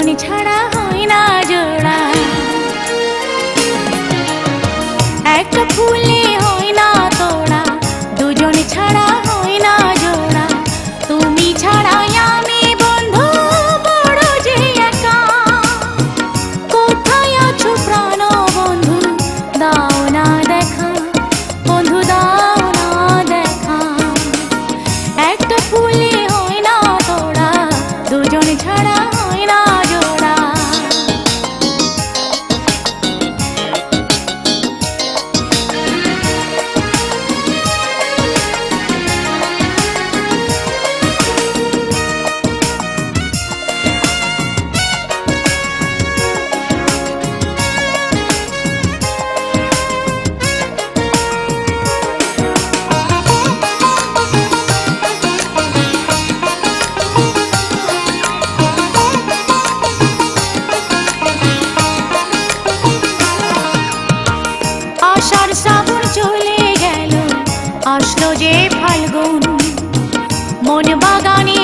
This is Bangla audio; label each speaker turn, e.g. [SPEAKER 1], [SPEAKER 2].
[SPEAKER 1] দুজন ছাড়া হয় না জোড়া। একটা ফুলে হয় না তোড়া, দুজন ছাড়া হয় না জোড়া। তুমি ছাড়াই আমি বন্ধু বড় যে একা। কোথায় আছো প্রাণ বন্ধু, দাও না দেখা, বন্ধু দাও না দেখা। একটা ফুলে হয় না তোড়া, দুজন ছাড়া হয় না জোড়া। আষাঢ় শ্রাবণ চলে গেল, আসলো যে ফাল্গুন, মন বাগানে